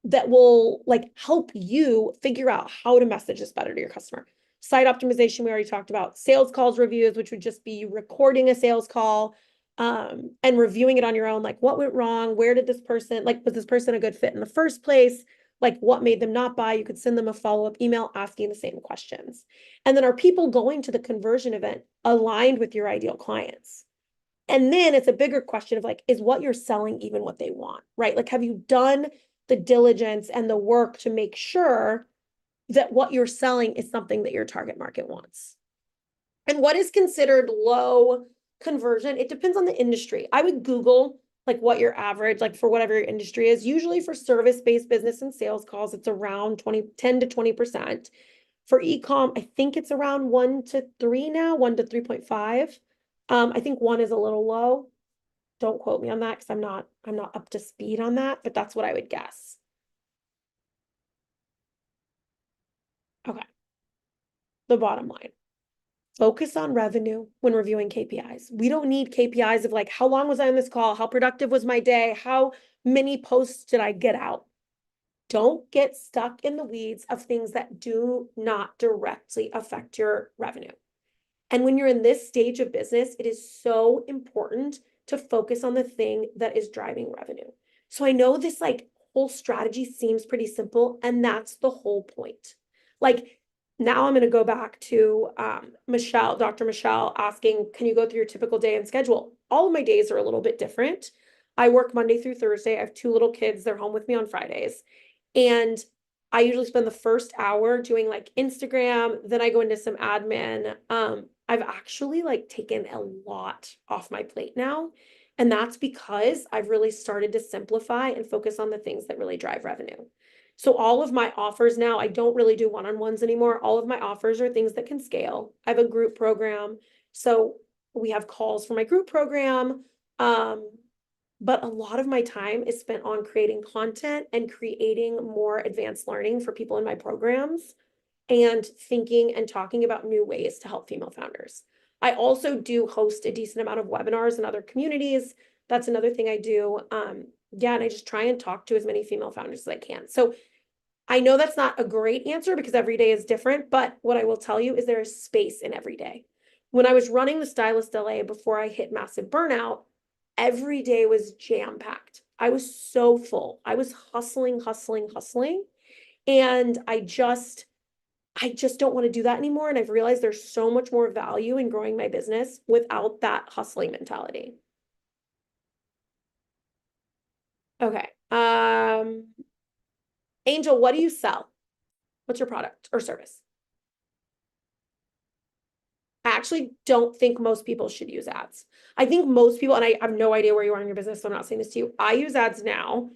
that will like help you figure out how to message this better to your customer. Site optimization, we already talked about. Sales calls reviews, which would just be you recording a sales call and reviewing it on your own. Like what went wrong? Where did this person, like, was this person a good fit in the first place? Like what made them not buy? You could send them a follow-up email asking the same questions. And then are people going to the conversion event aligned with your ideal clients? And then it's a bigger question of like, is what you're selling even what they want, right? Like, have you done the diligence and the work to make sure that what you're selling is something that your target market wants? And what is considered low conversion? It depends on the industry. I would Google like what your average, like for whatever your industry is. Usually for service-based business and sales calls, it's around 10 to 20%. For e-com, I think it's around 1 to 3 now, 1 to 3.5. I think 1 is a little low. Don't quote me on that because I'm not up to speed on that, but that's what I would guess. Okay. The bottom line. Focus on revenue when reviewing KPIs. We don't need KPIs of like, how long was I on this call? How productive was my day? How many posts did I get out? Don't get stuck in the weeds of things that do not directly affect your revenue. And when you're in this stage of business, it is so important to focus on the thing that is driving revenue. So I know this like whole strategy seems pretty simple, and that's the whole point. Like now I'm going to go back to Michelle, Dr. Michelle asking, can you go through your typical day and schedule? All of my days are a little bit different. I work Monday through Thursday. I have two little kids. They're home with me on Fridays. And I usually spend the first hour doing like Instagram, then I go into some admin. I've actually like taken a lot off my plate now. And that's because I've really started to simplify and focus on the things that really drive revenue. So all of my offers now, I don't really do one-on-ones anymore. All of my offers are things that can scale. I have a group program. So we have calls for my group program. But a lot of my time is spent on creating content and creating more advanced learning for people in my programs and thinking and talking about new ways to help female founders. I also do host a decent amount of webinars in other communities. That's another thing I do. Yeah, and I just try and talk to as many female founders as I can. So I know that's not a great answer because every day is different, but what I will tell you is there is space in every day. When I was running the Stylist LA before I hit massive burnout, every day was jam-packed. I was so full. I was hustling, hustling, hustling. And I just don't want to do that anymore. And I've realized there's so much more value in growing my business without that hustling mentality. Okay. Angel, what do you sell? What's your product or service? I actually don't think most people should use ads. I think most people, and I have no idea where you are in your business, so I'm not saying this to you. I use ads now,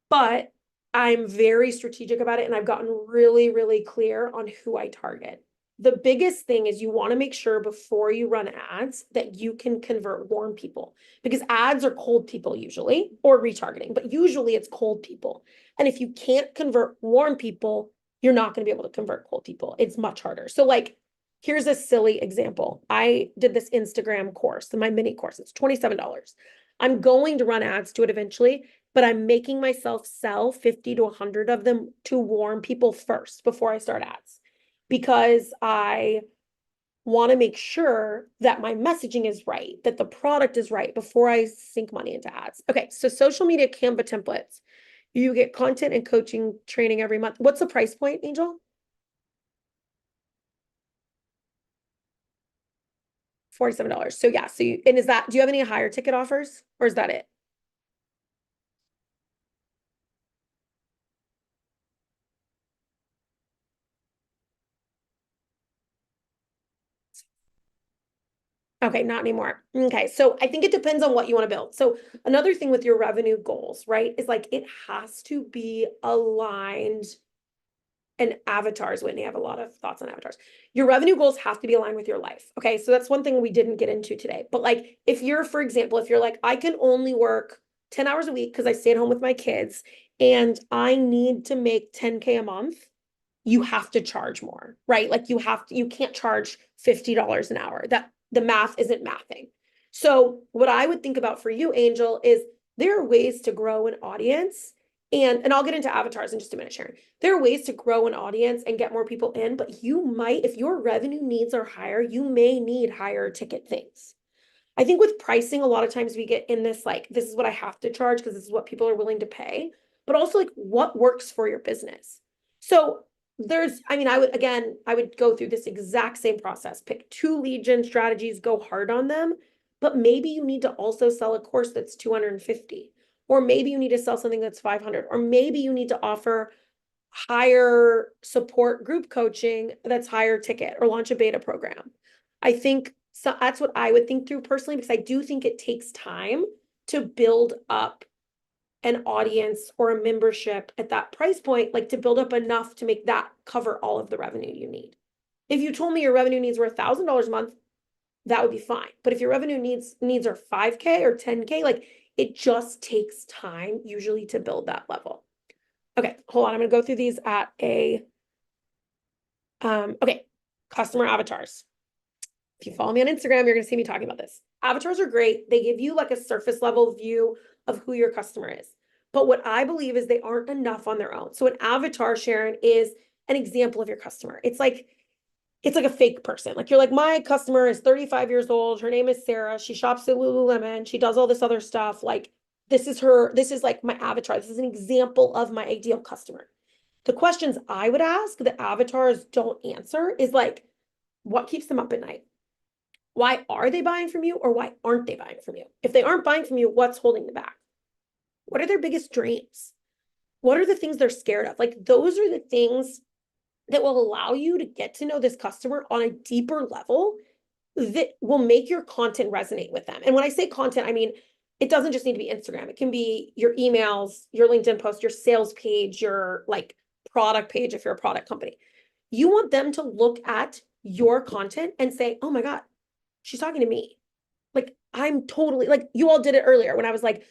but I'm very strategic about it and I've gotten really, really clear on who I target. The biggest thing is you want to make sure before you run ads that you can convert warm people, because ads are cold people usually, or retargeting, but usually it's cold people. And if you can't convert warm people, you're not going to be able to convert cold people. It's much harder. So like, here's a silly example. I did this Instagram course, my mini course. It's $27. I'm going to run ads to it eventually, but I'm making myself sell 50 to 100 of them to warm people first before I start ads, because I want to make sure that my messaging is right, that the product is right before I sink money into ads. Okay, so social media Canva templates. You get content and coaching training every month. What's the price point, Angel? $47. So yeah, so you, and is that, do you have any higher ticket offers or is that it? Okay, not anymore. Okay, so I think it depends on what you want to build. So another thing with your revenue goals, right, is like it has to be aligned. And avatars, Whitney, I have a lot of thoughts on avatars. Your revenue goals have to be aligned with your life. Okay, so that's one thing we didn't get into today. But like, if you're, for example, if you're like, I can only work 10 hours a week because I stay at home with my kids and I need to make 10K a month, you have to charge more, right? Like you can't charge $50 an hour. That the math isn't mathing. So what I would think about for you, Angel, is there are ways to grow an audience. And I'll get into avatars in just a minute, Sharon. There are ways to grow an audience and get more people in, but you might, if your revenue needs are higher, you may need higher ticket things. I think with pricing, a lot of times we get in this, like, this is what I have to charge because this is what people are willing to pay, but also like what works for your business. So I mean, I would go through this exact same process, pick two lead gen strategies, go hard on them, but maybe you need to also sell a course that's 250, or maybe you need to sell something that's 500, or maybe you need to offer higher support group coaching that's higher ticket, or launch a beta program. I think so that's what I would think through personally, because I do think it takes time to build up an audience or a membership at that price point, like to build up enough to make that cover all of the revenue you need. If you told me your revenue needs were $1,000 a month, that would be fine. But if your revenue needs are 5K or 10K, like it just takes time usually to build that level. Okay, hold on. I'm gonna go through these at a okay, customer avatars. If you follow me on Instagram, you're gonna see me talking about this. Avatars are great. They give you like a surface level view of who your customer is. But what I believe is they aren't enough on their own. So an avatar, Sharon, is an example of your customer. It's like it's like a fake person. Like you're like, my customer is 35 years old. Her name is Sarah. She shops at Lululemon. She does all this other stuff. Like this is her, this is like my avatar. This is an example of my ideal customer. The questions I would ask that avatars don't answer is like, what keeps them up at night? Why are they buying from you or why aren't they buying from you? If they aren't buying from you, what's holding them back? What are their biggest dreams? What are the things they're scared of? Like those are the things that will allow you to get to know this customer on a deeper level that will make your content resonate with them. And when I say content, I mean, it doesn't just need to be Instagram. It can be your emails, your LinkedIn post, your sales page, your like product page if you're a product company. You want them to look at your content and say, oh my God, she's talking to me. Like, I'm totally like, you all did it earlier when I was like,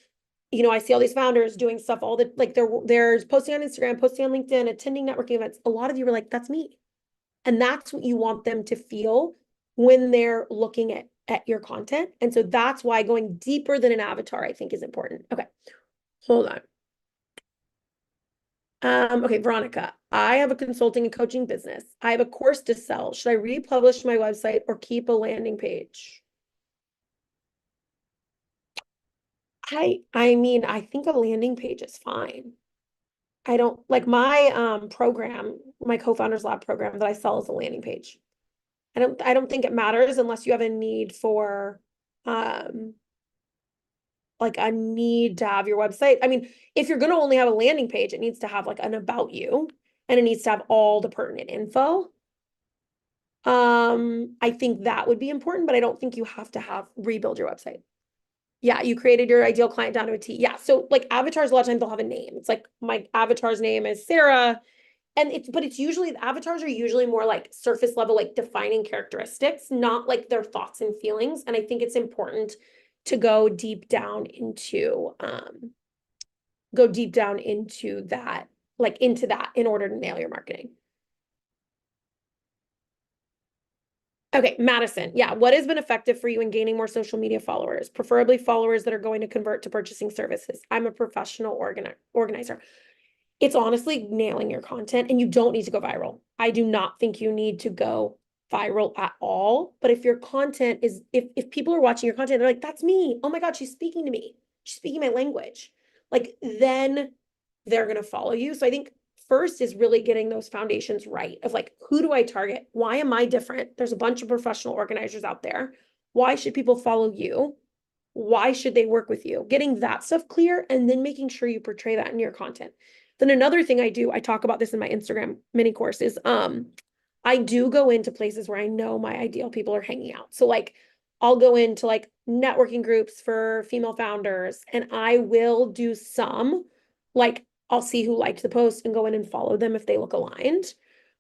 I see all these founders doing stuff all the like they're posting on Instagram, posting on LinkedIn, attending networking events. A lot of you were like, that's me. And that's what you want them to feel when they're looking at your content. And so that's why going deeper than an avatar, I think, is important. Okay, hold on. Okay, Veronica, I have a consulting and coaching business. I have a course to sell. Should I republish my website or keep a landing page? I mean, I think a landing page is fine. I don't like my program, my co-founders lab program that I sell as a landing page. I don't think it matters unless you have a need for um like a need to have your website. I mean, if you're going to only have a landing page, it needs to have like an about you and it needs to have all the pertinent info. I think that would be important, but I don't think you have to have rebuild your website. Yeah, you created your ideal client down to a T. Yeah, so like avatars, a lot of times they'll have a name. It's like my avatar's name is Sarah. And it's usually the avatars are usually more like surface level, like defining characteristics, not like their thoughts and feelings. And I think it's important to go deep down into that, like into that in order to nail your marketing. Okay, Madison. Yeah, what has been effective for you in gaining more social media followers, preferably followers that are going to convert to purchasing services? I'm a professional organizer. It's honestly nailing your content and you don't need to go viral. I do not think you need to go viral at all. But if your content is, if people are watching your content, they're like, that's me. Oh my God, she's speaking to me. She's speaking my language. Like then they're going to follow you. So I think first is really getting those foundations right of like, who do I target? Why am I different? There's a bunch of professional organizers out there. Why should people follow you? Why should they work with you? Getting that stuff clear and then making sure you portray that in your content. Then another thing I do, I talk about this in my Instagram mini course is I do go into places where I know my ideal people are hanging out. So like I'll go into like networking groups for female founders and I will do some like I'll see who liked the post and go in and follow them if they look aligned.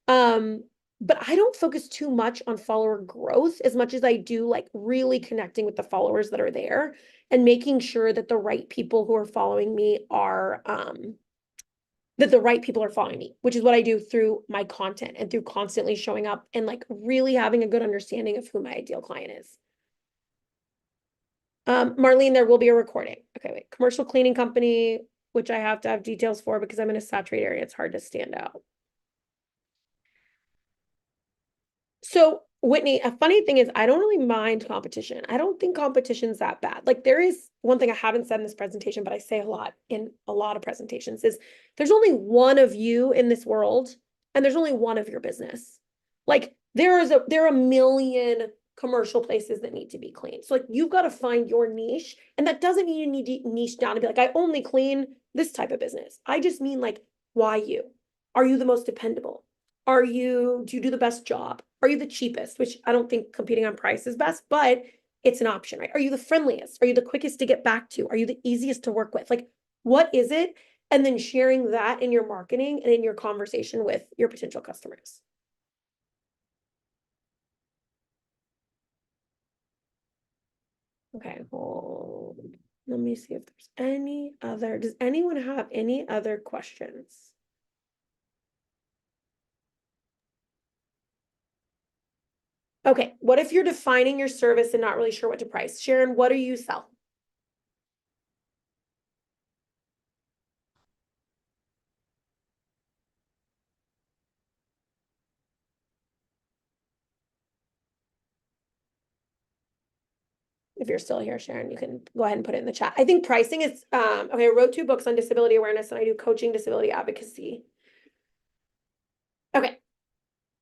Um, but I don't focus too much on follower growth as much as I do like really connecting with the followers that are there and making sure that the right people who are following me are that the right people are following me, which is what I do through my content and through constantly showing up and like really having a good understanding of who my ideal client is. Marlene, there will be a recording. Okay, wait. Commercial cleaning company, which I have to have details for because I'm in a saturated area. It's hard to stand out. So, Whitney, a funny thing is I don't really mind competition. I don't think competition's that bad. Like there is one thing I haven't said in this presentation, but I say a lot in a lot of presentations is there's only one of you in this world and there's only one of your business. Like there are a million commercial places that need to be cleaned. So like you've got to find your niche and that doesn't mean you need to niche down and be like I only clean this type of business. I just mean like why you? Are you the most dependable? Do you do the best job? Are you the cheapest? Which I don't think competing on price is best, but it's an option, right? Are you the friendliest? Are you the quickest to get back to? Are you the easiest to work with? Like, what is it? And then sharing that in your marketing and in your conversation with your potential customers. Okay, hold. Let me see if there's any other. Does anyone have any other questions? Okay, what if you're defining your service and not really sure what to price? Sharon, what do you sell? if you're still here, Sharon, you can go ahead and put it in the chat. I think pricing is, okay, I wrote 2 books on disability awareness and I do coaching disability advocacy. Okay.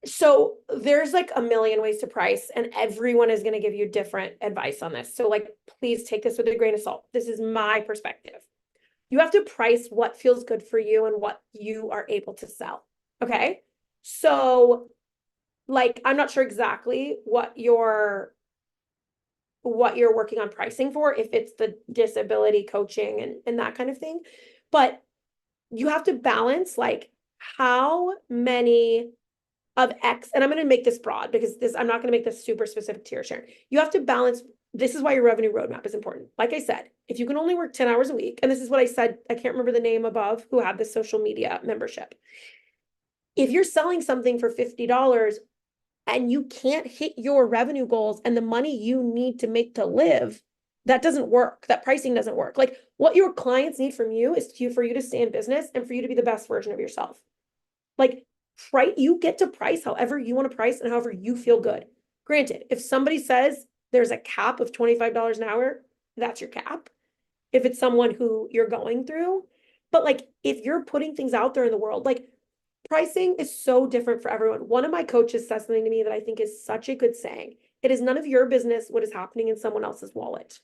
So there's like a million ways to price and everyone is going to give you different advice on this. So like, please take this with a grain of salt. This is my perspective. You have to price what feels good for you and what you are able to sell. Okay. So like, I'm not sure exactly what you're working on pricing for, if it's the disability coaching and that kind of thing. But you have to balance like how many of X, and I'm going to make this broad because this, I'm not going to make this super specific to your share. You have to balance. This is why your revenue roadmap is important. Like I said, if you can only work 10 hours a week, and this is what I said, I can't remember the name above who had this social media membership. If you're selling something for $50 and you can't hit your revenue goals and the money you need to make to live, that doesn't work. That pricing doesn't work. Like what your clients need from you is for you to stay in business and for you to be the best version of yourself. Like, you get to price however you want to price and however you feel good. Granted, if somebody says there's a cap of $25 an hour, that's your cap. If it's someone who you're going through, but like if you're putting things out there in the world, like pricing is so different for everyone. One of my coaches says something to me that I think is such a good saying. It is none of your business what is happening in someone else's wallet.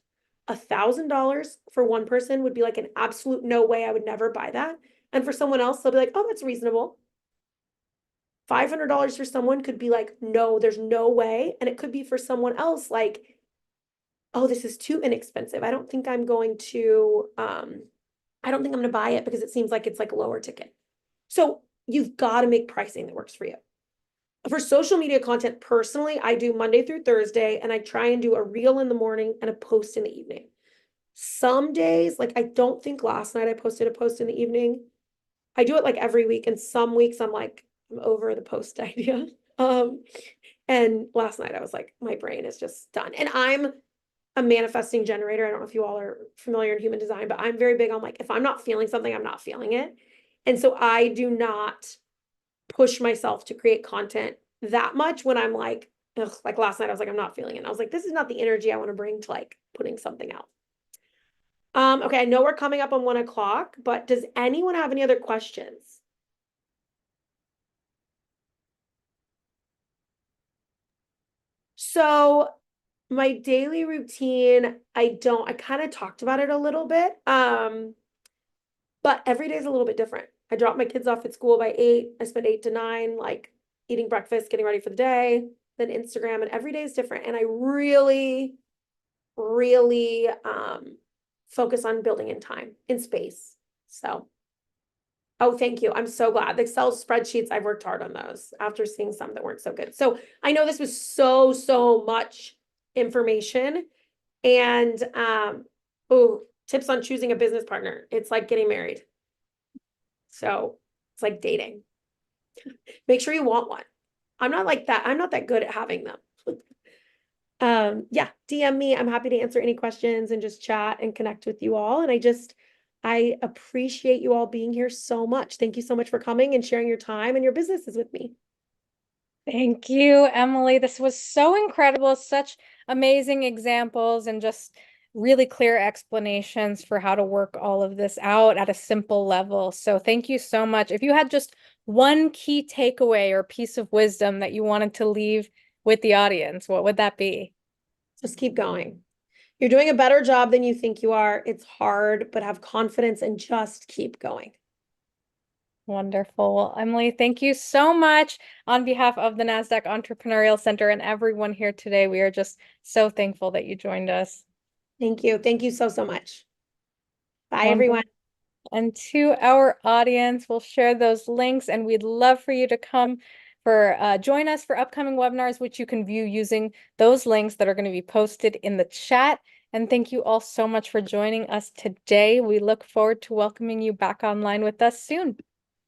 $1,000 for one person would be like an absolute no way. I would never buy that. And for someone else, they'll be like, oh, that's reasonable. $500 for someone could be like, no, there's no way. And it could be for someone else like, oh, this is too inexpensive. I don't think I'm going to buy it because it seems like it's like lower ticket. So you've got to make pricing that works for you. For social media content, personally, I do Monday through Thursday, and I try and do a reel in the morning and a post in the evening. Some days, like I don't think last night I posted a post in the evening. I do it like every week, and some weeks I'm like, I'm over the post idea. And last night I was like, my brain is just done. And I'm a manifesting generator. I don't know if you all are familiar in human design, but I'm very big on like, if I'm not feeling something, I'm not feeling it. And so I do not push myself to create content that much when I'm like, ugh, like last night I was like, I'm not feeling it. And I was like, this is not the energy I want to bring to like putting something out. Okay, I know we're coming up on 1 o'clock, but does anyone have any other questions? So my daily routine, I kind of talked about it a little bit. But every day is a little bit different. I drop my kids off at school by 8. I spend 8 to 9, like eating breakfast, getting ready for the day, then Instagram, and every day is different. And I really, really focus on building in time, in space. So, oh, thank you. I'm so glad. The Excel spreadsheets, I've worked hard on those after seeing some that weren't so good. So I know this was so much information. And tips on choosing a business partner. It's like getting married. So it's like dating. Make sure you want one. I'm not like that. I'm not that good at having them. Yeah, DM me. I'm happy to answer any questions and just chat and connect with you all. And I appreciate you all being here so much. Thank you so much for coming and sharing your time and your businesses with me. Thank you, Emily. This was so incredible. Such amazing examples and just really clear explanations for how to work all of this out at a simple level. So thank you so much. If you had just one key takeaway or piece of wisdom that you wanted to leave with the audience, what would that be? Just keep going. You're doing a better job than you think you are. It's hard, but have confidence and just keep going. Wonderful. Well, Emily, thank you so much on behalf of the NASDAQ Entrepreneurial Center and everyone here today. We are just so thankful that you joined us. Thank you. Thank you so much. Bye, Wonderful. everyone. And to our audience, we'll share those links and we'd love for you to come join us for upcoming webinars, which you can view using those links that are going to be posted in the chat. And thank you all so much for joining us today. We look forward to welcoming you back online with us soon.